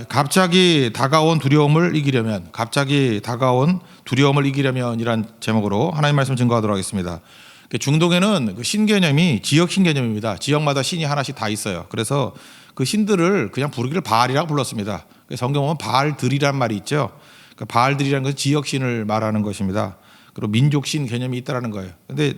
갑자기 다가온 두려움을 이기려면, 갑자기 다가온 두려움을 이기려면이란 제목으로 하나님 말씀 증거하도록 하겠습니다. 중동에는 그 신 개념이 지역 신 개념입니다. 지역마다 신이 하나씩 다 있어요. 그래서 그 신들을 그냥 부르기를 바알이라고 불렀습니다. 성경 보면 바알들이란 말이 있죠. 그러니까 바알들이라는 것은 지역 신을 말하는 것입니다. 그리고 민족 신 개념이 있다라는 거예요. 근데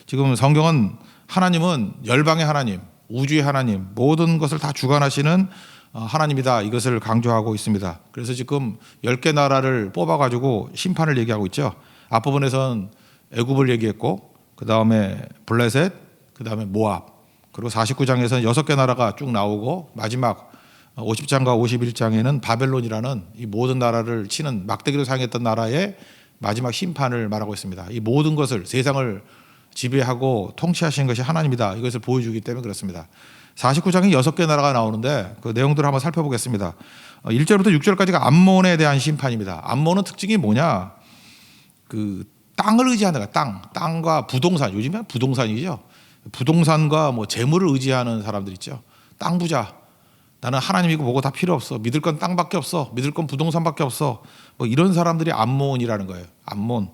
지금 성경은 하나님은 열방의 하나님, 우주의 하나님, 모든 것을 다 주관하시는 하나님이다, 이것을 강조하고 있습니다. 그래서 지금 10개 나라를 뽑아가지고 심판을 얘기하고 있죠. 앞부분에서는 애굽을 얘기했고, 그 다음에 블레셋, 그 다음에 모압, 그리고 49장에서는 6개 나라가 쭉 나오고, 마지막 50장과 51장에는 바벨론이라는 이 모든 나라를 치는 막대기로 사용했던 나라의 마지막 심판을 말하고 있습니다. 이 모든 것을, 세상을 지배하고 통치하시는 것이 하나님이다, 이것을 보여주기 때문에 그렇습니다. 49장에 6개 나라가 나오는데 그 내용들을 한번 살펴보겠습니다. 1절부터 6절까지가 암몬에 대한 심판입니다. 암몬은 특징이 뭐냐? 그 땅을 의지하는 거야. 땅과 부동산. 요즘엔 부동산이죠. 부동산과 뭐 재물을 의지하는 사람들 있죠. 땅 부자. 나는 하나님이고 뭐고 다 필요 없어. 믿을 건 땅밖에 없어. 믿을 건 부동산밖에 없어. 뭐 이런 사람들이 암몬이라는 거예요. 암몬.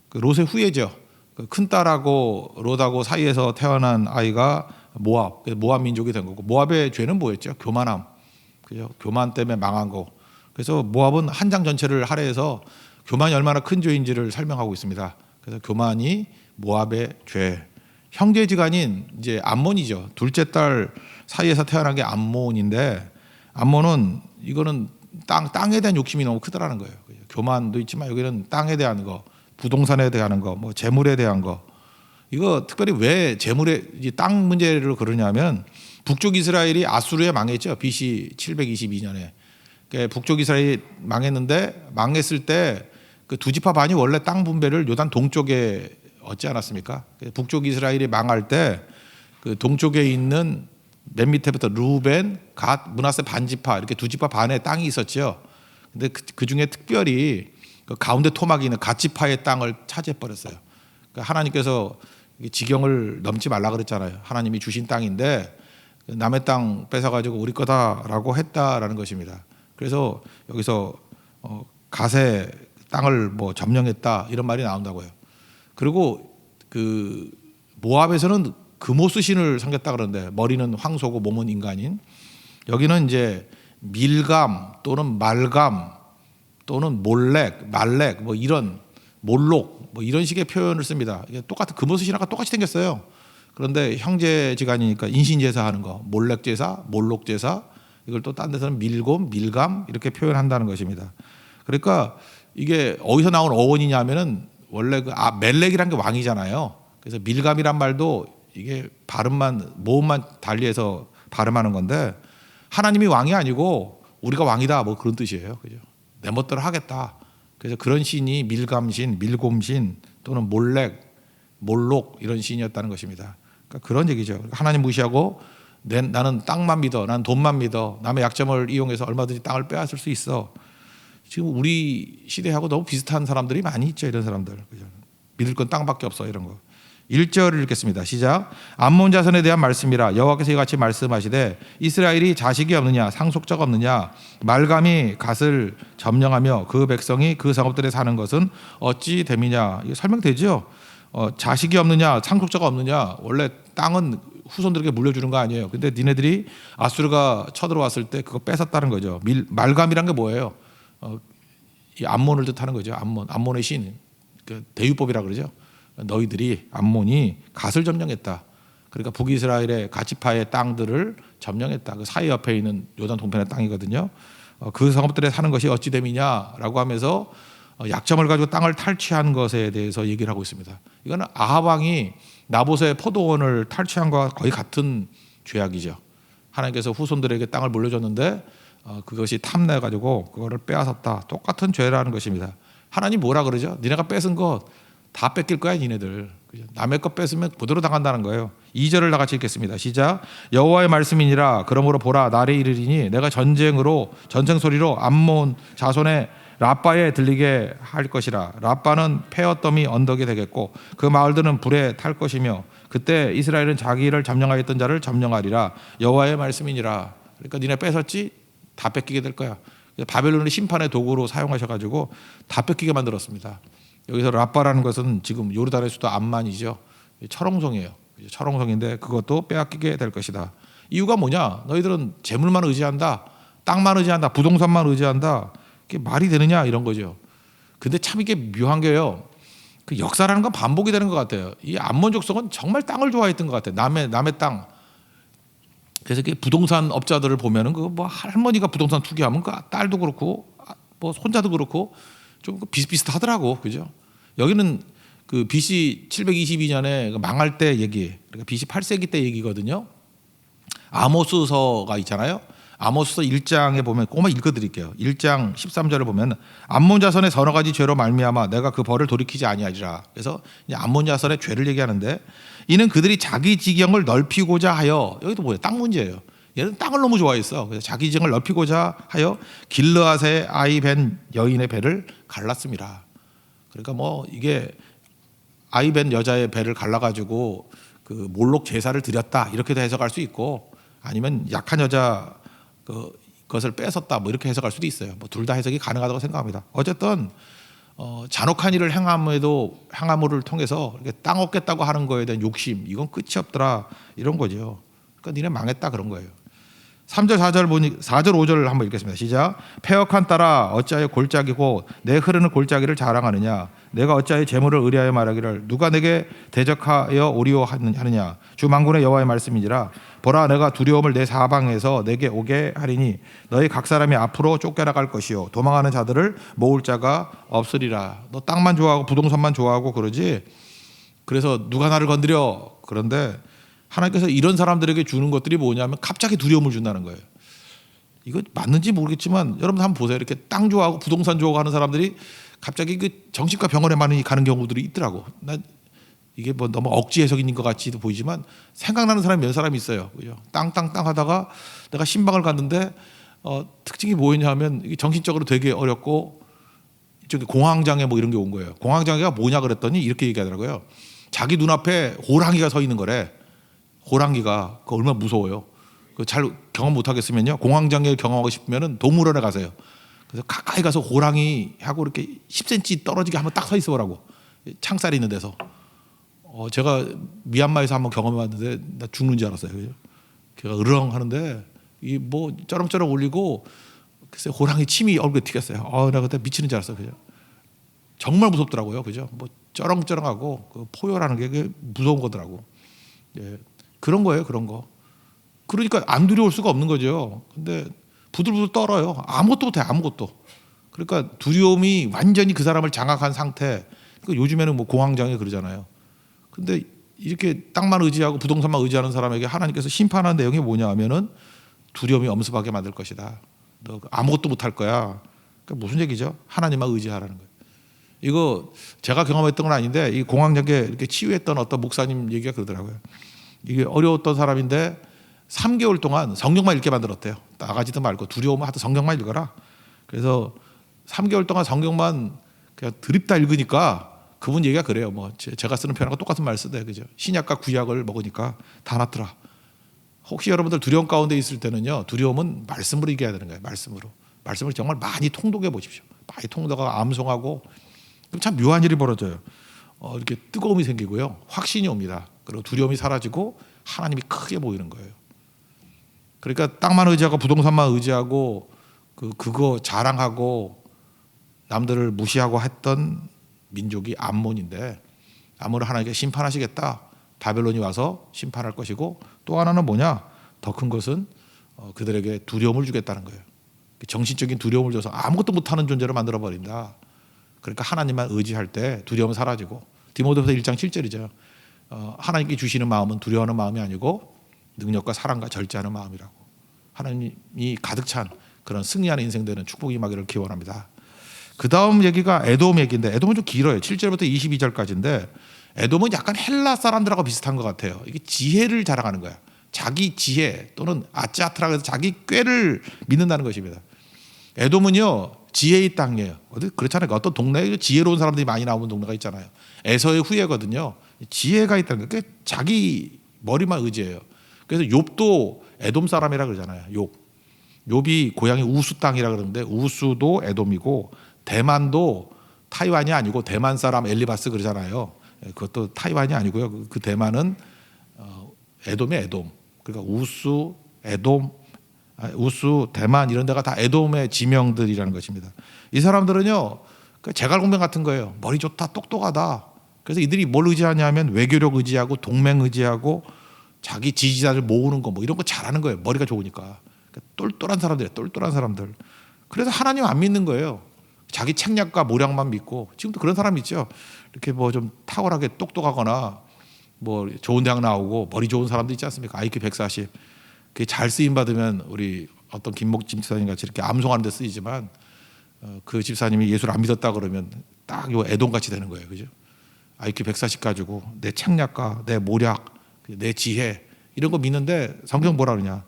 그 롯의 후예죠. 그 큰 딸하고 롯하고 사이에서 태어난 아이가 모압 민족이 된 거고, 모압의 죄는 뭐였죠? 교만함. 그죠? 교만 때문에 망한 거. 그래서 모압은 한 장 전체를 할애해서 교만이 얼마나 큰 죄인지를 설명하고 있습니다. 그래서 교만이 모압의 죄. 형제지간인 이제 암몬이죠. 둘째 딸 사이에서 태어난 게 암몬인데, 암몬은 이거는 땅에 대한 욕심이 너무 크더라는 거예요. 교만도 있지만 여기는 땅에 대한 거, 부동산에 대한 거, 뭐 재물에 대한 거. 이거 특별히 왜 재물에, 땅 문제를 그러냐면, 북쪽 이스라엘이 아수르에 망했죠. BC 722년에. 북쪽 이스라엘이 망했는데, 망했을 때 그 두 지파 반이 원래 땅 분배를 요단 동쪽에 얻지 않았습니까? 북쪽 이스라엘이 망할 때 그 동쪽에 있는 맨 밑에부터 루벤, 갓, 므낫세 반지파, 이렇게 두 지파 반의 땅이 있었죠. 근데 그 중에 특별히 그 가운데 토막이 있는 갓 지파의 땅을 차지해 버렸어요. 그러니까 하나님께서 지경을 넘지 말라 그랬잖아요. 하나님이 주신 땅인데 남의 땅 뺏어가지고 우리 거다라고 했다라는 것입니다. 그래서 여기서 갓의 땅을 뭐 점령했다, 이런 말이 나온다고요. 그리고 그 모압에서는 금오스 신을 섬겼다 그러는데, 머리는 황소고 몸은 인간인. 여기는 이제 밀감 또는 말감 또는 몰렉, 말렉, 뭐 이런 몰록, 뭐 이런 식의 표현을 씁니다. 이게 똑같은 금오스 신하고 똑같이 생겼어요. 그런데 형제지간이니까 인신제사 하는 거, 몰렉제사, 몰록제사, 이걸 또 딴 데서는 밀곰, 밀감 이렇게 표현한다는 것입니다. 그러니까 이게 어디서 나온 어원이냐면은, 원래 그 멜렉이란 게 왕이잖아요. 그래서 밀감이란 말도 이게 발음만, 모음만 달리해서 발음하는 건데, 하나님이 왕이 아니고 우리가 왕이다, 뭐 그런 뜻이에요. 그죠? 내 멋대로 하겠다. 그래서 그런 신이 밀감신, 밀곰신 또는 몰렉, 몰록 이런 신이었다는 것입니다. 그러니까 그런 얘기죠. 하나님 무시하고 나는 땅만 믿어, 나는 돈만 믿어, 남의 약점을 이용해서 얼마든지 땅을 빼앗을 수 있어. 지금 우리 시대하고 너무 비슷한 사람들이 많이 있죠. 이런 사람들. 그죠? 믿을 건 땅밖에 없어, 이런 거. 1절을 읽겠습니다. 시작. 암몬 자손에 대한 말씀이라. 여호와께서 이같이 말씀하시되, 이스라엘이 자식이 없느냐, 상속자가 없느냐, 말감이 갓을 점령하며 그 백성이 그 성읍들에 사는 것은 어찌 됨이냐. 이거 설명되죠. 자식이 없느냐, 상속자가 없느냐. 원래 땅은 후손들에게 물려주는 거 아니에요. 근데 니네들이 아수르가 쳐들어왔을 때 그거 뺏었다는 거죠. 말감이란 게 뭐예요? 이 암몬을 뜻하는 거죠. 암몬의 신, 그 대유법이라 그러죠. 너희들이, 암몬이 갓을 점령했다. 그러니까 북이스라엘의 갓지파의 땅들을 점령했다. 그 사이 옆에 있는 요단 동편의 땅이거든요. 그 성읍들에 사는 것이 어찌 됨이냐라고 하면서 약점을 가지고 땅을 탈취한 것에 대해서 얘기를 하고 있습니다. 이거는 아합 왕이 나봇의 포도원을 탈취한 것과 거의 같은 죄악이죠. 하나님께서 후손들에게 땅을 물려줬는데 그것이 탐내가지고 그거를 빼앗았다. 똑같은 죄라는 것입니다. 하나님 뭐라 그러죠? 니네가 뺏은 거 다 뺏길 거야, 니네들. 남의 것 뺏으면 그대로 당한다는 거예요. 2절을 다 같이 읽겠습니다. 시작. 여호와의 말씀이니라. 그러므로 보라, 날이 이르리니 내가 전쟁 소리로 암몬 자손의 라빠에 들리게 할 것이라. 라빠는 폐허더미 언덕이 되겠고 그 마을들은 불에 탈 것이며 그때 이스라엘은 자기를 점령하였던 자를 점령하리라. 여호와의 말씀이니라. 그러니까 니네 뺏었지? 다 뺏기게 될 거야. 바벨론의 심판의 도구로 사용하셔가지고 다 뺏기게 만들었습니다. 여기서 라빠라는 것은 지금 요르단의 수도 암만이죠. 철옹성이에요. 철옹성인데 그것도 빼앗기게 될 것이다. 이유가 뭐냐? 너희들은 재물만 의지한다, 땅만 의지한다, 부동산만 의지한다. 이게 말이 되느냐 이런 거죠. 근데 참 이게 묘한 게요. 그 역사라는 건 반복이 되는 것 같아요. 이 암몬 족속은 정말 땅을 좋아했던 것 같아요. 남의 땅. 그래서 부동산 업자들을 보면은 그 뭐 할머니가 부동산 투기하면 그 딸도 그렇고 뭐 손자도 그렇고 좀 비슷비슷하더라고, 그죠? 여기는 그 BC 722년에 망할 때 얘기, 그러니까 BC 8세기 때 얘기거든요. 아모스서가 있잖아요. 아모스서 1장에 보면 꼬마 읽어드릴게요. 1장 13절을 보면 암몬 자손의 서너 가지 죄로 말미암아 내가 그 벌을 돌이키지 아니하리라. 그래서 이제 암몬 자손의 죄를 얘기하는데 이는 그들이 자기 지경을 넓히고자 하여, 여기도 뭐예요? 땅 문제예요. 얘는 땅을 너무 좋아했어. 그래서 자기 지경을 넓히고자 하여 길르앗의 아이 벤 여인의 배를 갈랐습니다. 그러니까 뭐 이게 아이 벤 여자의 배를 갈라가지고 그 몰록 제사를 드렸다 이렇게도 해석할 수 있고, 아니면 약한 여자 그것을 뺏었다 뭐 이렇게 해석할 수도 있어요. 뭐 둘 다 해석이 가능하다고 생각합니다. 어쨌든 잔혹한 일을 행함을 통해서 이렇게 땅 얻겠다고 하는 거에 대한 욕심, 이건 끝이 없더라 이런 거죠. 그러니까 니네 망했다 그런 거예요. 3절 4절 보니 4절 5절을 한번 읽겠습니다. 시작. 패역한 딸아 어찌하여 골짜기고 내 흐르는 골짜기를 자랑하느냐. 내가 어찌하여 재물을 의뢰하여 말하기를 누가 내게 대적하여 오리오 하느냐. 주 만군의 여호와의 말씀이니라. 보라 내가 두려움을 내 사방에서 내게 오게 하리니 너희 각 사람이 앞으로 쫓겨나갈 것이요 도망하는 자들을 모을 자가 없으리라. 너 땅만 좋아하고 부동산만 좋아하고 그러지. 그래서 누가 나를 건드려. 그런데 하나님께서 이런 사람들에게 주는 것들이 뭐냐면 갑자기 두려움을 준다는 거예요. 이거 맞는지 모르겠지만 여러분 한번 보세요. 이렇게 땅 좋아하고 부동산 좋아하고 하는 사람들이 갑자기 그 정신과 병원에 많이 가는 경우들이 있더라고. 나 이게 뭐 너무 억지 해석인 것 같이도 보이지만 생각나는 사람이 몇 사람이 있어요. 그죠? 땅 하다가 내가 신방을 갔는데 특징이 뭐였냐 하면 이게 정신적으로 되게 어렵고 저기 공황장애 뭐 이런 게 온 거예요. 공황장애가 뭐냐 그랬더니 이렇게 얘기하더라고요. 자기 눈앞에 호랑이가 서 있는 거래. 호랑이가 그 얼마나 무서워요. 그 잘 경험 못 하겠으면요. 공황장애를 경험하고 싶으면은 동물원에 가세요. 그래서 가까이 가서 호랑이하고 이렇게 10cm 떨어지게 한번 딱 서 있어 보라고. 창살이 있는 데서. 제가 미얀마에서 한번 경험해봤는데 나 죽는 줄 알았어요. 걔가 으르렁 하는데 이 뭐 쩌렁쩌렁 올리고 글쎄 호랑이 침이 얼굴에 튀겼어요. 나 그때 미치는 줄 알았어요. 그죠? 정말 무섭더라고요. 그죠? 뭐 쩌렁쩌렁하고 그 포효라는 게 무서운 거더라고. 예. 그런 거예요, 그런 거. 그러니까 안 두려울 수가 없는 거죠. 근데 부들부들 떨어요. 아무것도 못해, 아무것도. 그러니까 두려움이 완전히 그 사람을 장악한 상태. 그러니까 요즘에는 뭐 공황장애 그러잖아요. 근데 이렇게 땅만 의지하고 부동산만 의지하는 사람에게 하나님께서 심판하는 내용이 뭐냐 하면은 두려움이 엄습하게 만들 것이다. 너 아무것도 못할 거야. 그러니까 무슨 얘기죠? 하나님만 의지하라는 거예요. 이거 제가 경험했던 건 아닌데 이 공황장애 이렇게 치유했던 어떤 목사님 얘기가 그러더라고요. 이게 어려웠던 사람인데 3개월 동안 성경만 읽게 만들었대요. 나가지도 말고 두려우면 하도 성경만 읽어라. 그래서 3개월 동안 성경만 그냥 드립다 읽으니까 그분 얘기가 그래요. 뭐 제가 쓰는 표현하고 똑같은 말 쓰대요. 그죠? 신약과 구약을 먹으니까 다 낫더라. 혹시 여러분들 두려움 가운데 있을 때는요. 두려움은 말씀으로 이겨야 되는 거예요. 말씀을 정말 많이 통독해 보십시오. 많이 통독하고 암송하고 그럼 참 묘한 일이 벌어져요. 이렇게 뜨거움이 생기고요. 확신이 옵니다. 그리고 두려움이 사라지고 하나님이 크게 보이는 거예요. 그러니까 땅만 의지하고 부동산만 의지하고 그거 자랑하고 남들을 무시하고 했던 민족이 암몬인데 암몬을 하나님께 심판하시겠다. 바벨론이 와서 심판할 것이고 또 하나는 뭐냐? 더 큰 것은 그들에게 두려움을 주겠다는 거예요. 정신적인 두려움을 줘서 아무것도 못하는 존재로 만들어버린다. 그러니까 하나님만 의지할 때 두려움은 사라지고 디모데후서 1장 7절이죠. 하나님께 주시는 마음은 두려워하는 마음이 아니고 능력과 사랑과 절제하는 마음이라고. 하나님이 가득 찬 그런 승리하는 인생 되는 축복이 임하기를 기원합니다. 그 다음 얘기가 에돔 얘기인데 에돔은 좀 길어요. 7절부터 22절까지인데 에돔은 약간 헬라 사람들하고 비슷한 것 같아요. 이게 지혜를 자랑하는 거야. 자기 지혜 또는 아짜트라고 해서 자기 꾀를 믿는다는 것입니다. 에돔은요 지혜의 땅이에요. 그렇잖아요. 어떤 동네에 지혜로운 사람들이 많이 나오는 동네가 있잖아요. 에서의 후예거든요. 지혜가 있다는 게 자기 머리만 의지해요. 그래서 욥도 에돔 사람이라 그러잖아요. 욥. 욥이 고향이 우수 땅이라 그러는데 우수도 에돔이고 대만도 타이완이 아니고 대만 사람 엘리바스 그러잖아요. 그것도 타이완이 아니고요. 그 대만은 에돔의 에돔. 그러니까 우수, 에돔, 우수, 대만 이런 데가 다 에돔의 지명들이라는 것입니다. 이 사람들은요, 제갈공명 같은 거예요. 머리 좋다, 똑똑하다. 그래서 이들이 뭘 의지하냐면 외교력 의지하고 동맹 의지하고 자기 지지자들 모으는 거 뭐 이런 거 잘하는 거예요. 머리가 좋으니까. 그러니까 똘똘한 사람들이에요. 똘똘한 사람들. 그래서 하나님 안 믿는 거예요. 자기 책략과 모략만 믿고. 지금도 그런 사람 있죠. 이렇게 뭐 좀 탁월하게 똑똑하거나 뭐 좋은 대학 나오고 머리 좋은 사람도 있지 않습니까? IQ 140. 그게 잘 쓰임 받으면 우리 어떤 김목진 집사님 같이 이렇게 암송하는 데 쓰이지만 그 집사님이 예수를 안 믿었다 그러면 딱 요 애동같이 되는 거예요. 그죠? IQ 140 가지고 내 책략과 내 모략, 내 지혜 이런 거 믿는데 성경 뭐라 그러냐?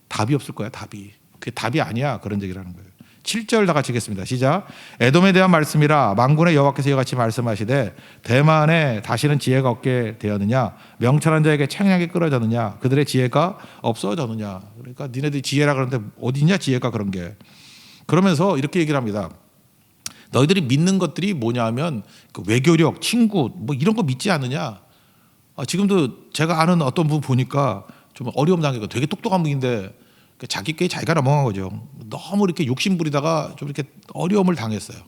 답이 없을 거야. 답이. 그게 답이 아니야. 그런 얘기라는 거예요. 7절 다 같이 읽겠습니다. 시작. 에돔에 대한 말씀이라 만군의 여호와께서 이와 같이 말씀하시되 대만에 다시는 지혜가 없게 되었느냐? 명철한 자에게 책략이 끌어졌느냐? 그들의 지혜가 없어졌느냐? 그러니까 니네들이 지혜라 그러는데 어디 있냐 지혜가 그런 게. 그러면서 이렇게 얘기를 합니다. 너희들이 믿는 것들이 뭐냐 하면 그 외교력, 친구 뭐 이런 거 믿지 않느냐? 지금도 제가 아는 어떤 분 보니까 좀 어려움 당하고 되게 똑똑한 분인데 자기 꾀에 자기가 넘어간 거죠. 너무 이렇게 욕심 부리다가 좀 이렇게 어려움을 당했어요.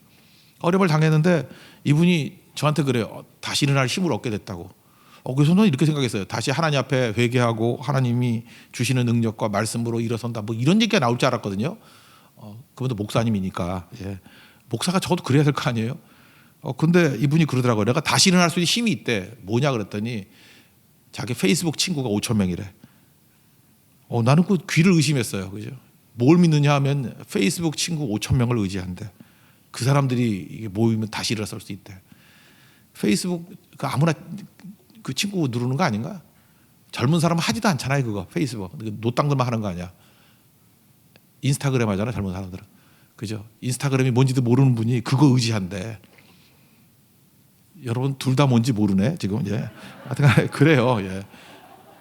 어려움을 당했는데 이분이 저한테 그래요. 다시 일어날 힘을 얻게 됐다고. 그래서 저는 이렇게 생각했어요. 다시 하나님 앞에 회개하고 하나님이 주시는 능력과 말씀으로 일어선다. 뭐 이런 얘기가 나올 줄 알았거든요. 그분도 목사님이니까. 예. 목사가 적어도 그래야 될 거 아니에요. 근데 이분이 그러더라고요. 내가 다시 일어날 수 있는 힘이 있대. 뭐냐 그랬더니 자기 페이스북 친구가 5천 명이래. 나는 그 귀를 의심했어요. 그죠? 뭘 믿느냐 하면 페이스북 친구 5천 명을 의지한대. 그 사람들이 이게 모이면 다시 일어설 수 있대. 페이스북 그 아무나 그 친구 누르는 거 아닌가? 젊은 사람은 하지도 않잖아요. 그거 페이스북 노땅들만 하는 거 아니야. 인스타그램 하잖아. 젊은 사람들은. 그죠? 인스타그램이 뭔지도 모르는 분이 그거 의지한대. 여러분 둘 다 뭔지 모르네 지금. 예. 하여튼 그래요. 예.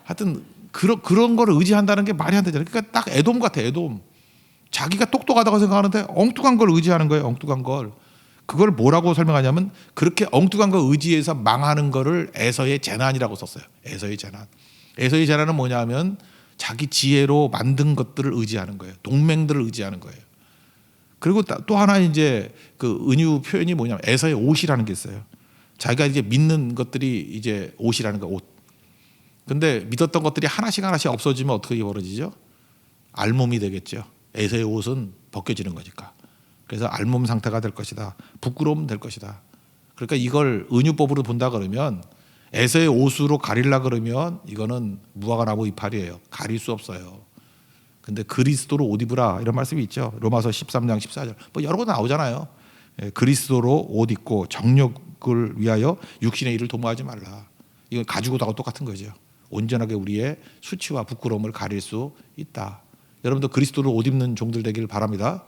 하여튼 그런 거를 의지한다는 게 말이 안 되잖아요. 그러니까 딱 에돔 같아. 에돔. 자기가 똑똑하다고 생각하는데 엉뚱한 걸 의지하는 거예요. 엉뚱한 걸. 그걸 뭐라고 설명하냐면 그렇게 엉뚱한 걸 의지해서 망하는 거를 에서의 재난이라고 썼어요. 에서의 재난. 에서의 재난은 뭐냐면 자기 지혜로 만든 것들을 의지하는 거예요. 동맹들을 의지하는 거예요. 그리고 또 하나 이제 그 은유 표현이 뭐냐면 에서의 옷이라는 게 있어요. 자기가 이제 믿는 것들이 이제 옷이라는 거, 옷. 근데 믿었던 것들이 하나씩 없어지면 어떻게 벌어지죠? 알몸이 되겠죠. 에서의 옷은 벗겨지는 거니까. 그래서 알몸 상태가 될 것이다. 부끄러움 될 것이다. 그러니까 이걸 은유법으로 본다 그러면 에서의 옷으로 가리려 그러면 이거는 무화과 나무 이파리예요. 가릴 수 없어요. 근데 그리스도로 옷 입으라 이런 말씀이 있죠. 로마서 13장 14절. 뭐 여러 거 나오잖아요. 그리스도로 옷 입고 정욕을 위하여 육신의 일을 도모하지 말라. 이건 가지고다가 똑같은 거죠. 온전하게 우리의 수치와 부끄러움을 가릴 수 있다. 여러분도 그리스도로 옷 입는 종들 되기를 바랍니다.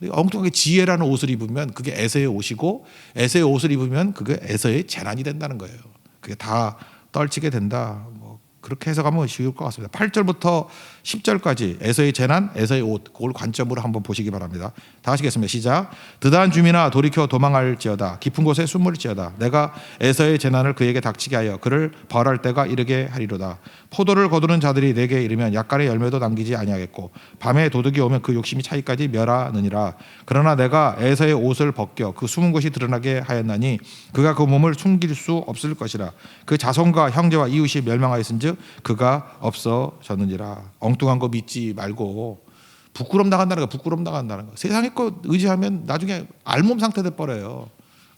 엉뚱하게 지혜라는 옷을 입으면 그게 에서의 옷이고 에서의 옷을 입으면 그게 에서의 재난이 된다는 거예요. 그게 다 떨치게 된다. 뭐 그렇게 해석하면 쉬울 것 같습니다. 8절부터 10절까지 에서의 재난, 에서의 옷 그걸 관점으로 한번 보시기 바랍니다. 다 하시겠습니다. 시작. 드다한 주민아 돌이켜 도망할지어다. 깊은 곳에 숨을지어다. 내가 에서의 재난을 그에게 닥치게 하여 그를 벌할 때가 이르게 하리로다. 포도를 거두는 자들이 내게 이르면 약간의 열매도 남기지 아니하겠고 밤에 도둑이 오면 그 욕심이 차기까지 멸하느니라. 그러나 내가 에서의 옷을 벗겨 그 숨은 곳이 드러나게 하였나니 그가 그 몸을 숨길 수 없을 것이라. 그 자손과 형제와 이웃이 멸망하였은즉 그가 없어졌느니라. 엉뚱한 거 믿지 말고 부끄럼 나간다는 거, 부끄럼 나간다는 거. 세상의 거 의지하면 나중에 알몸 상태 돼 버려요.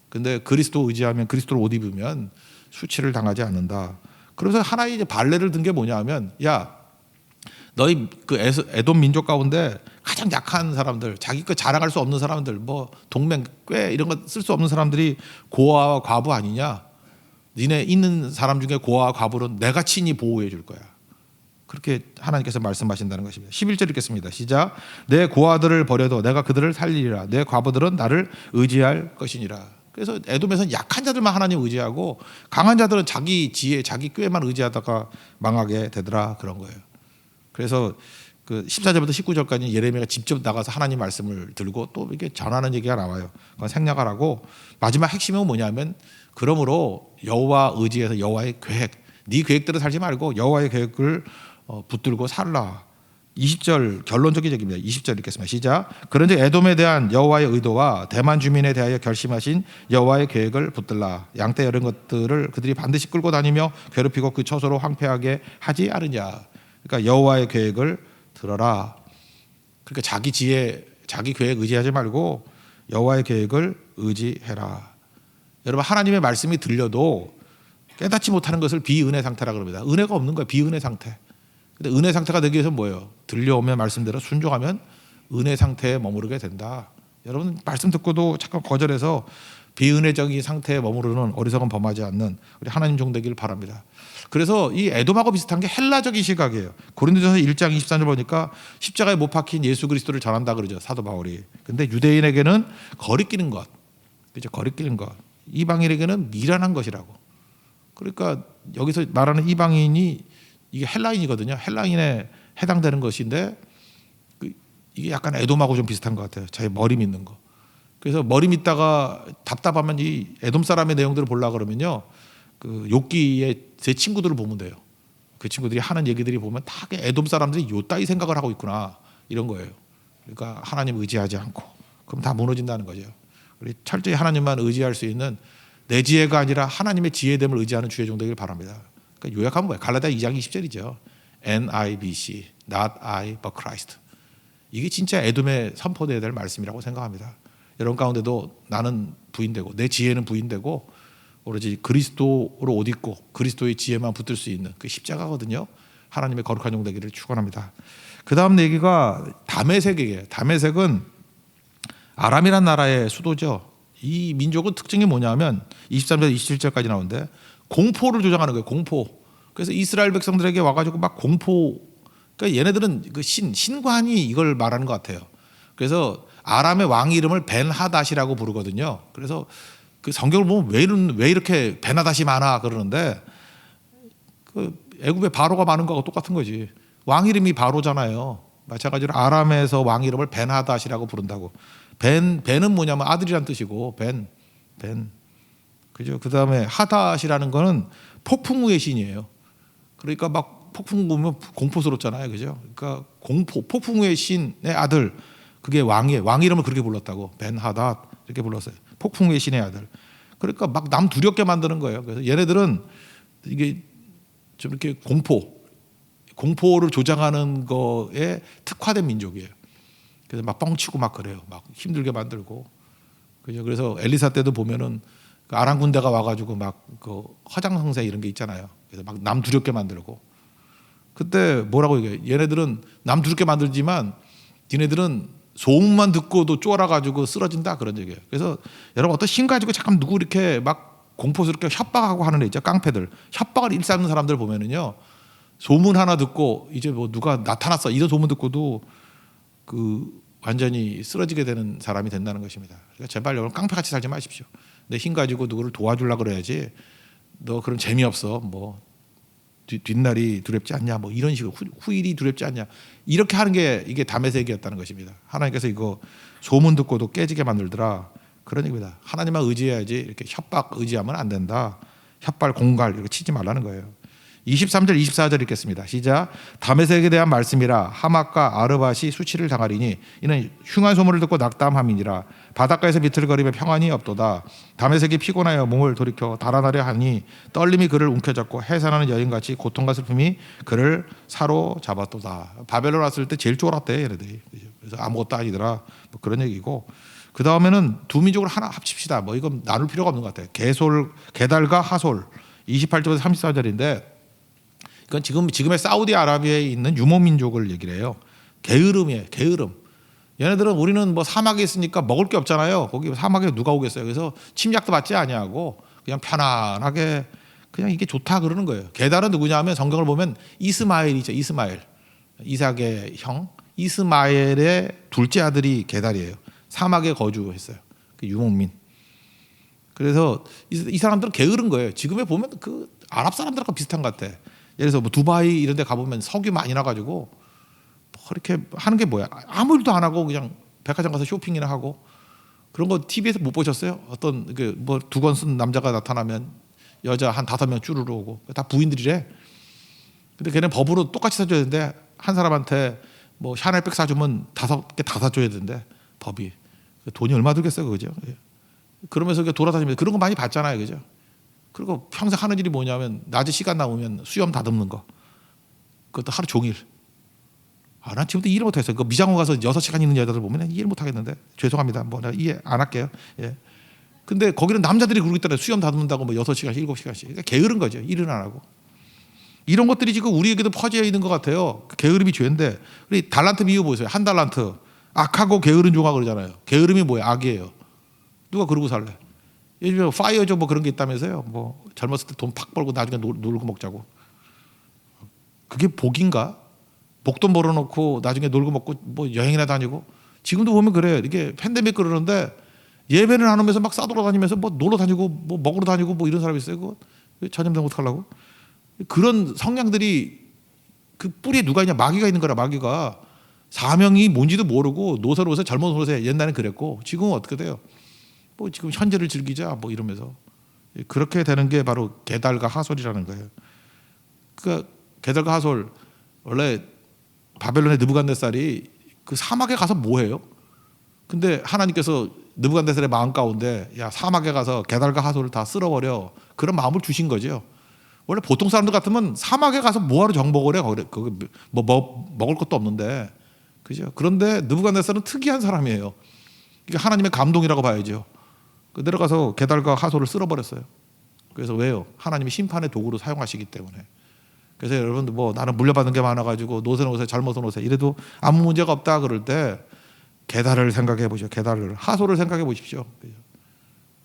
근데 그리스도 의지하면 그리스도를 옷 입으면 수치를 당하지 않는다. 그래서 하나의 이제 발레를 든 게 뭐냐하면 야 너희 그 에돔 민족 가운데 가장 약한 사람들, 자기 거 자랑할 수 없는 사람들, 뭐 동맹, 꾀 이런 거 쓸 수 없는 사람들이 고아와 과부 아니냐? 니네 있는 사람 중에 고아와 과부는 내가 친히 보호해 줄 거야. 그렇게 하나님께서 말씀하신다는 것입니다. 11절 읽겠습니다. 시작. 내 고아들을 버려도 내가 그들을 살리리라. 내 과부들은 나를 의지할 것이니라. 그래서 에돔에서는 약한 자들만 하나님 의지하고 강한 자들은 자기 지혜, 자기 꾀만 의지하다가 망하게 되더라 그런 거예요. 그래서 그 14절부터 19절까지 예레미야가 직접 나가서 하나님 말씀을 들고 또 이렇게 전하는 얘기가 나와요. 그건 생략하라고. 마지막 핵심은 뭐냐면 그러므로 여호와 의지해서 여호와의 계획, 네 계획대로 살지 말고 여호와의 계획을 붙들고 살라. 20절 결론적인 얘기입니다. 20절 읽겠습니다. 시작. 그런즉 에돔에 대한 여호와의 의도와 대만 주민에 대하여 결심하신 여호와의 계획을 붙들라. 양떼 이런 것들을 그들이 반드시 끌고 다니며 괴롭히고 그 처소로 황폐하게 하지 않으냐. 그러니까 여호와의 계획을 들어라. 그러니까 자기 지혜, 자기 계획 의지하지 말고 여호와의 계획을 의지해라. 여러분 하나님의 말씀이 들려도 깨닫지 못하는 것을 비은혜 상태라 그럽니다. 은혜가 없는 거예요. 비은혜 상태. 근데 은혜 상태가 되기 위해서 뭐예요? 들려오면 말씀대로 순종하면 은혜 상태에 머무르게 된다. 여러분 말씀 듣고도 잠깐 거절해서 비은혜적인 상태에 머무르는 어리석은 범하지 않는 우리 하나님 종 되기를 바랍니다. 그래서 이 에돔하고 비슷한 게 헬라적인 시각이에요. 고린도전서 1장 23절 보니까 십자가에 못 박힌 예수 그리스도를 전한다 그러죠. 사도 바울이. 근데 유대인에게는 거리끼는 것. 그죠? 거리끼는 것. 이방인에게는 미련한 것이라고. 그러니까 여기서 말하는 이방인이 이게 헬라인이거든요. 헬라인에 해당되는 것인데 이게 약간 에돔하고 좀 비슷한 것 같아요. 자기 머리 믿는 거. 그래서 머리 믿다가 답답하면 이 에돔 사람의 내용들을 보려고 그러면요. 그 욥기의 제 친구들을 보면 돼요. 그 친구들이 하는 얘기들이 보면 다 에돔 사람들이 요따위 생각을 하고 있구나 이런 거예요. 그러니까 하나님 의지하지 않고 그럼 다 무너진다는 거죠. 우리 철저히 하나님만 의지할 수 있는 내 지혜가 아니라 하나님의 지혜됨을 의지하는 주의 종 되기를 바랍니다. 그러니까 요약하면 뭐예요? 갈라디아 2장 20절이죠. NIBC, not I but Christ. 이게 진짜 에돔에 선포되어야 될 말씀이라고 생각합니다. 여러분 가운데도 나는 부인되고 내 지혜는 부인되고 오로지 그리스도로 옷 입고 그리스도의 지혜만 붙들 수 있는 그 십자가거든요. 하나님의 거룩한 종 되기를 축원합니다. 그 다음 얘기가 다메섹이에요. 다메섹은 아람이란 나라의 수도죠. 이 민족은 특징이 뭐냐면 23절 27절까지 나오는데 공포를 조장하는 거예요. 공포. 그래서 이스라엘 백성들에게 와가지고 막 공포. 그러니까 얘네들은 그 신관이 이걸 말하는 것 같아요. 그래서 아람의 왕 이름을 벤하닷이라고 부르거든요. 그래서 그 성경을 보면 왜 이렇게 벤하닷이 많아 그러는데 그 애굽에 바로가 많은 거하고 똑같은 거지. 왕 이름이 바로잖아요. 마찬가지로 아람에서 왕 이름을 벤하닷이라고 부른다고. 벤은 뭐냐면 아들이란 뜻이고 벤. 그죠? 그 다음에 하닷이라는 거는 폭풍 후의 신이에요. 그러니까 막 폭풍 보면 공포스럽잖아요. 그죠? 그러니까 폭풍 후의 신의 아들. 그게 왕 이름을 그렇게 불렀다고. 벤하닷 이렇게 불렀어요. 폭풍 후의 신의 아들. 그러니까 막 남 두렵게 만드는 거예요. 그래서 얘네들은 이게 좀 이렇게 공포를 조장하는 거에 특화된 민족이에요. 그래서 막 뻥치고 막 그래요. 막 힘들게 만들고. 그죠? 그래서 엘리사 때도 보면은 그 아람 군대가 와가지고 막 그 허장성세 이런 게 있잖아요. 그래서 막 남 두렵게 만들고. 그때 뭐라고 얘기해요? 얘네들은 남 두렵게 만들지만 니네들은 소문만 듣고도 쫄아가지고 쓰러진다 그런 얘기예요. 그래서 여러분 어떤 힘 가지고 잠깐 누구 이렇게 막 공포스럽게 협박하고 하는 애 있죠. 깡패들. 협박을 일삼는 사람들 보면은요. 소문 하나 듣고 이제 뭐 누가 나타났어 이런 소문 듣고도 그 완전히 쓰러지게 되는 사람이 된다는 것입니다. 그러니까 제발 여러분 깡패같이 살지 마십시오. 내 힘 가지고 누구를 도와주려고 그래야지. 너 그럼 재미없어. 뭐 뒷날이 두렵지 않냐. 뭐 이런 식으로 후일이 두렵지 않냐. 이렇게 하는 게 이게 다메섹이었다는 것입니다. 하나님께서 이거 소문 듣고도 깨지게 만들더라. 그런 얘기입니다. 하나님만 의지해야지 이렇게 협박 의지하면 안 된다. 협박 공갈 이렇게 치지 말라는 거예요. 23절 24절 읽겠습니다. 시작. 다메섹에 대한 말씀이라 하맛과 아르밧이 수치를 당하리니 이는 흉한 소문을 듣고 낙담함이니라. 바닷가에서 비틀거리며 평안이 없도다. 다메섹이 피곤하여 몸을 돌이켜 달아나려 하니 떨림이 그를 움켜잡고 해산하는 여인같이 고통과 슬픔이 그를 사로잡았도다. 바벨론 왔을 때 제일 쫄았대 얘네들이. 그래서 아무것도 아니더라. 뭐 그런 얘기고. 그 다음에는 두 민족을 하나 합칩시다. 뭐 이건 나눌 필요가 없는 것 같아요. 게달과 하솔 28절에서 34절인데 이건 지금의 사우디아라비아에 있는 유목민족을 얘기를 해요. 게으름이에요. 게으름. 얘네들은 우리는 뭐 사막에 있으니까 먹을 게 없잖아요. 거기 사막에 누가 오겠어요. 그래서 침략도 받지 아니하고 그냥 편안하게 그냥 이게 좋다 그러는 거예요. 게달은 누구냐 하면 성경을 보면 이스마엘이죠. 이스마엘. 이삭의 형. 이스마엘의 둘째 아들이 게달이에요. 사막에 거주했어요. 그 유목민. 그래서 이 사람들은 게으른 거예요. 지금에 보면 그 아랍 사람들하고 비슷한 것 같아. 예를 들어서 뭐 두바이 이런 데 가보면 석유 많이 나가지고 그렇게 하는 게 뭐야? 아무 일도 안 하고 그냥 백화점 가서 쇼핑이나 하고 그런 거 TV에서 못 보셨어요? 어떤 뭐 두건 쓴 남자가 나타나면 여자 한 5명 쭈르르 오고 다 부인들이래. 근데 걔는 법으로 똑같이 사줘야 되는데 한 사람한테 뭐 샤넬백 사주면 5개 다 사줘야 되는데 법이 돈이 얼마 들겠어요, 그죠? 그러면서 돌아다니면서 그런 거 많이 봤잖아요, 그죠? 그리고 평생 하는 일이 뭐냐면 낮에 시간 나오면 수염 다듬는 거, 그것도 하루 종일. 난 지금도 이해 못했어요. 그 미장원 가서 6시간 있는 여자들 보면 이해 못하겠는데 죄송합니다. 뭐 내가 이해 안 할게요. 예. 근데 거기는 남자들이 그러고 있더라고요. 수염 다듬는다고 뭐 6시간씩 7시간씩. 그러니까 게으른 거죠. 일은 안 하고. 이런 것들이 지금 우리에게도 퍼져 있는 것 같아요. 게으름이 죄인데 우리 달란트 비유 보세요. 한 달란트 악하고 게으른 종아 그러잖아요. 게으름이 뭐예요? 악이에요. 누가 그러고 살래? 요즘에 파이어족 뭐 그런 게 있다면서요. 뭐 젊었을 때 돈 팍 벌고 나중에 놀고 먹자고. 그게 복인가? 복돈 벌어놓고 나중에 놀고 먹고 뭐 여행이나 다니고. 지금도 보면 그래요. 이게 팬데믹 그러는데 예배는 안 오면서 막 싸돌아다니면서 뭐 놀러 다니고 뭐 먹으러 다니고 뭐 이런 사람이 있어요. 그 전염병 어떡하려고? 그런 성향들이 그 뿌리에 누가 있냐? 마귀가 있는 거라. 마귀가 사명이 뭔지도 모르고 노세로서 젊은 노세 옛날엔 그랬고 지금은 어떻게 돼요? 뭐 지금 현재를 즐기자 뭐 이러면서 그렇게 되는 게 바로 게달과 하솔이라는 거예요. 그 게달과 하솔 원래 바벨론의 느부갓네살이 그 사막에 가서 뭐 해요? 근데 하나님께서 느부갓네살의 마음 가운데 야 사막에 가서 게달과 하솔을 다 쓸어버려 그런 마음을 주신 거죠. 원래 보통 사람들 같으면 사막에 가서 뭐하러 정복을 해? 거기 뭐 먹을 것도 없는데 그죠? 그런데 느부갓네살은 특이한 사람이에요. 이게 하나님의 감동이라고 봐야죠. 내려가서 게달과 하솔을 쓸어버렸어요. 그래서 왜요? 하나님이 심판의 도구로 사용하시기 때문에. 그래서 여러분들 뭐 나는 물려받은 게 많아가지고 노세 젊어서 노세 이래도 아무 문제가 없다 그럴 때 게달을 생각해 보십시오. 게달을 하솔을 생각해 보십시오. 그죠?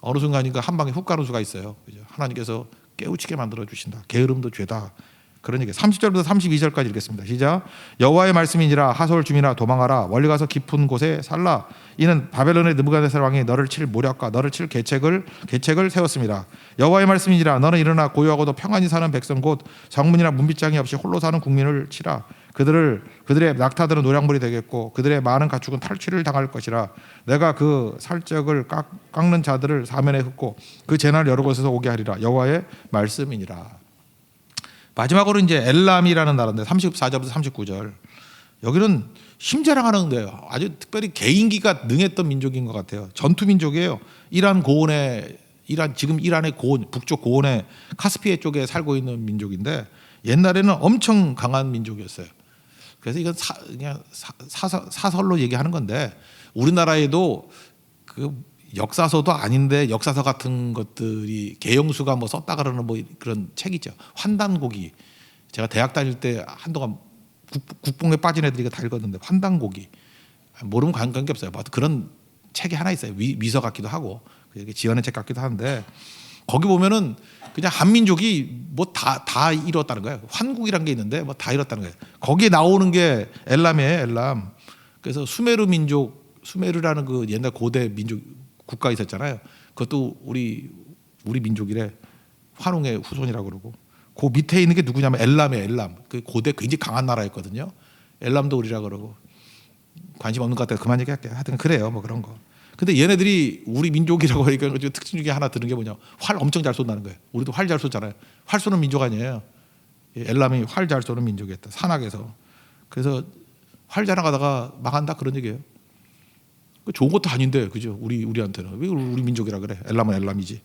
어느 순간인가 한 방에 훅 가는 수가 있어요. 그죠? 하나님께서 깨우치게 만들어 주신다. 게으름도 죄다. 그런 얘기. 30절부터 32절까지 읽겠습니다. 시작. 여호와의 말씀이니라 하솔 주민아 도망하라 멀리 가서 깊은 곳에 살라 이는 바벨론의 느부갓네살 왕이 너를 칠 모략과 너를 칠 계책을 세웠습니다. 여호와의 말씀이니라 너는 일어나 고요하고도 평안히 사는 백성 곧 정문이나 문빗장이 없이 홀로 사는 국민을 치라. 그들의 낙타들은 노량물이 되겠고 그들의 많은 가축은 탈취를 당할 것이라. 내가 그 살적을 깎는 자들을 사면에 흩고 그 재난을 여러 곳에서 오게 하리라. 여호와의 말씀이니라. 마지막으로 이제 엘람이라는 나라인데 34절부터 39절. 여기는 힘자랑하는 데요. 아주 특별히 개인기가 능했던 민족인 것 같아요. 전투 민족이에요. 지금 이란의 고원, 북쪽 고원의 카스피해 쪽에 살고 있는 민족인데 옛날에는 엄청 강한 민족이었어요. 그래서 이건 그냥 사설로 얘기하는 건데 우리나라에도 그 역사서도 아닌데 역사서 같은 것들이 개영수가 뭐 썼다 그러는 뭐 그런 책 있죠. 환단고기. 제가 대학 다닐 때 한동안 국뽕에 빠진 애들이 다 읽었는데 환단고기. 모르면 관계 없어요. 뭐 그런 책이 하나 있어요. 위서 같기도 하고 지어낸 책 같기도 한데 거기 보면은 그냥 한민족이 뭐 다 이뤘다는 거예요. 환국이란 게 있는데 뭐 다 이뤘다는 거예요. 거기에 나오는 게 엘람이에요. 엘람. 그래서 수메르 민족, 수메르라는 그 옛날 고대 민족 국가 있었잖아요. 그것도 우리 민족이래. 환웅의 후손이라고 그러고. 그 밑에 있는 게 누구냐면 엘람이에요. 엘람. 그 고대 굉장히 강한 나라였거든요. 엘람도 우리라 그러고. 관심 없는 것 같아서 그만 얘기할게요. 하여튼 그래요. 뭐 그런 거. 근데 얘네들이 우리 민족이라고 하니까 특징 중에 하나 드는 게 뭐냐. 활 엄청 잘 쏜다는 거예요. 우리도 활 잘 쏘잖아요. 활 쏘는 민족 아니에요. 엘람이 활 잘 쏘는 민족이었다. 산악에서. 그래서 활 자랑하다가 망한다 그런 얘기예요. 좋은 것도 아닌데 그죠? 우리한테는 왜 우리 민족이라 그래? 엘람은 엘람이지.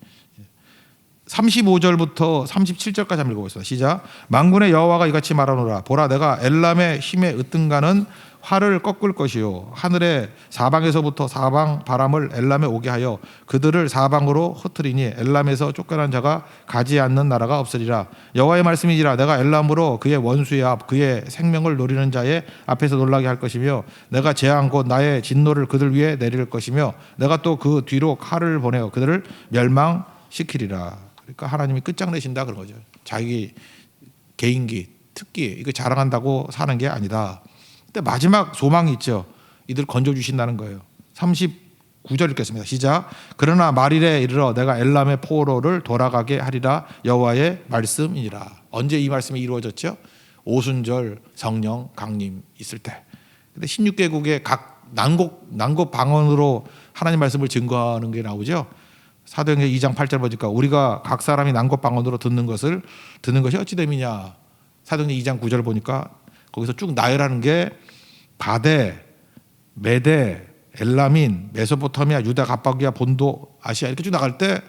35절부터 37절까지 한번 읽어보겠습니다. 시작. 만군의 여호와가 이같이 말하노라. 보라 내가 엘람의 힘에 으뜸가는 활을 꺾을 것이요 하늘의 사방에서부터 사방 바람을 엘람에 오게 하여 그들을 사방으로 흩으리니 엘람에서 쫓겨난 자가 가지 않는 나라가 없으리라. 여호와의 말씀이니라. 내가 엘람으로 그의 원수의 앞 그의 생명을 노리는 자의 앞에서 놀라게 할 것이며 내가 재앙 곧 나의 진노를 그들 위에 내릴 것이며 내가 또 그 뒤로 칼을 보내어 그들을 멸망시키리라. 그러니까 하나님이 끝장내신다 그런 거죠. 자기 개인기 특기 이거 자랑한다고 사는 게 아니다. 근데 마지막 소망이 있죠. 이들 건져주신다는 거예요. 39절 읽겠습니다. 시작. 그러나 말일에 이르러 내가 엘람의 포로를 돌아가게 하리라. 여호와의 말씀이니라. 언제 이 말씀이 이루어졌죠? 오순절 성령 강림 있을 때. 근데 16개국의 각 난국 방언으로 하나님 말씀을 증거하는 게 나오죠. 사도행전 2장 8절 보니까 우리가 각 사람이 난국 방언으로 듣는 것이 어찌 됨이냐. 사도행전 2장 9절 보니까 거기서 쭉 나열하는 게 바데, 메데, 엘라민, 메소포타미아, 유다, 갑바기아, 본도, 아시아 이렇게 쭉 나갈 때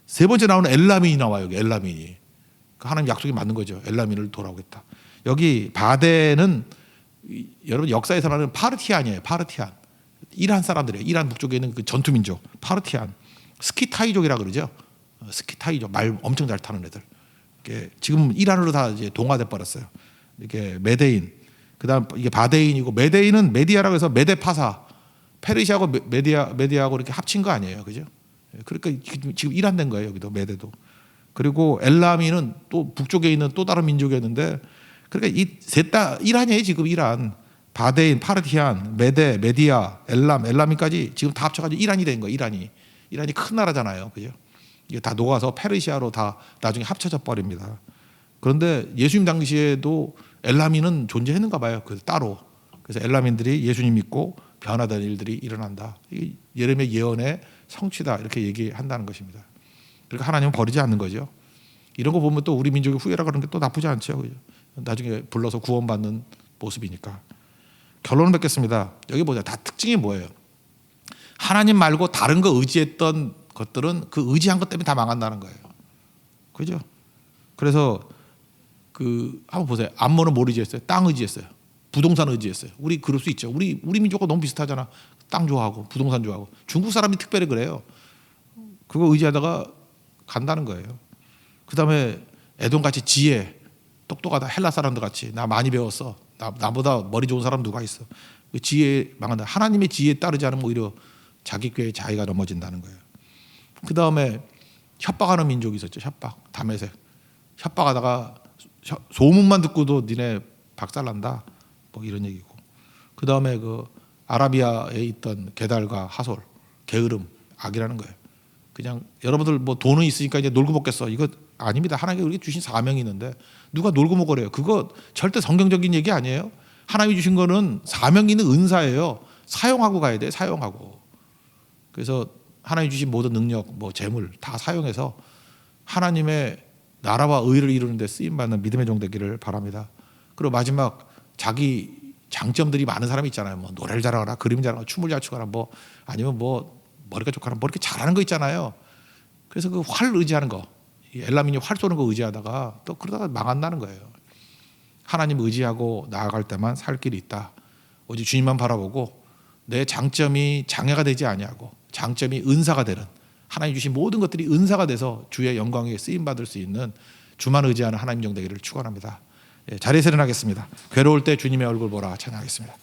세 번째 나오는 엘라민이 나와요. 여기 엘라민이. 하나님 약속이 맞는 거죠. 엘라민을 돌아오겠다. 여기 바데는 여러분 역사에서 나는 파르티안이에요. 파르티안. 이란 사람들이에요. 이란 북쪽에 있는 그 전투민족 파르티안. 스키타이족이라 그러죠. 스키타이족 말 엄청 잘 타는 애들. 지금 이란으로 다 이제 동화돼 버렸어요. 이게 메데인. 그다음 이게 바데인이고 메데인은 메디아라고 해서 메데파사. 페르시아하고 메디아하고 이렇게 합친 거 아니에요. 그죠? 그러니까 지금 이란 된 거예요. 여기도 메데도. 그리고 엘라미는 또 북쪽에 있는 또 다른 민족이었는데 그러니까 이 셋 다 이란이에요. 지금 이란. 바데인, 파르티안, 메데, 메디아, 엘라민까지 지금 다 합쳐가지고 이란이 된 거예요. 이란이 큰 나라잖아요. 그죠? 이게 다 녹아서 페르시아로 다 나중에 합쳐져 버립니다. 그런데 예수님 당시에도 엘라민은 존재했는가 봐요. 그래서 따로. 그래서 엘라민들이 예수님 믿고 변화되는 일들이 일어난다. 예레미야 예언의 성취다. 이렇게 얘기한다는 것입니다. 그러니까 하나님은 버리지 않는 거죠. 이런 거 보면 또 우리 민족의 후예라 그러는 게 또 나쁘지 않죠. 그죠? 나중에 불러서 구원받는 모습이니까. 결론을 맺겠습니다. 여기 보자. 다 특징이 뭐예요? 하나님 말고 다른 거 의지했던 것들은 그 의지한 것 때문에 다 망한다는 거예요. 그죠? 그래서 한번 보세요. 암모는 뭘 의지했어요? 땅 의지했어요. 부동산 의지했어요. 우리 그럴 수 있죠. 우리 민족과 너무 비슷하잖아. 땅 좋아하고 부동산 좋아하고. 중국 사람이 특별히 그래요. 그거 의지하다가 간다는 거예요. 그다음에 에돔같이 지혜, 똑똑하다. 헬라 사람들 같이 나 많이 배웠어. 나보다 머리 좋은 사람 누가 있어. 그 지혜 망한다. 하나님의 지혜에 따르지 않으면 오히려 자기 꾀에 자기가 넘어진다는 거예요. 그다음에 협박하는 민족이 있었죠. 다메섹. 협박하다가 소문만 듣고도 니네 박살난다. 뭐 이런 얘기고. 그다음에 아라비아에 있던 게달과 하솔, 게으름, 악이라는 거예요. 그냥 여러분들 뭐 돈은 있으니까 이제 놀고 먹겠어. 이거 아닙니다. 하나님께 우리에게 주신 사명이 있는데 누가 놀고 먹으래요. 그거 절대 성경적인 얘기 아니에요. 하나님이 주신 거는 사명이 있는 은사예요. 사용하고 가야 돼. 사용하고. 그래서 하나님 주신 모든 능력, 뭐 재물 다 사용해서 하나님의 나라와 의를 이루는 데 쓰임 받는 믿음의 종 되기를 바랍니다. 그리고 마지막 자기 장점들이 많은 사람이 있잖아요. 뭐 노래를 잘하거나 그림 잘하거나 춤을 잘 추거나 뭐 아니면 뭐 머리가 좋거나 뭐 이렇게 잘하는 거 있잖아요. 그래서 그 활 의지하는 거, 엘라민이 활 쏘는 거 의지하다가 또 그러다가 망한다는 거예요. 하나님 의지하고 나아갈 때만 살 길이 있다. 오직 주님만 바라보고 내 장점이 장애가 되지 아니하고 장점이 은사가 되는 하나님 주신 모든 것들이 은사가 돼서 주의 영광에 쓰임 받을 수 있는 주만 의지하는 하나님 종 되기를 축원합니다. 자리에서 일어나겠습니다. 괴로울 때 주님의 얼굴 보라 찬양하겠습니다.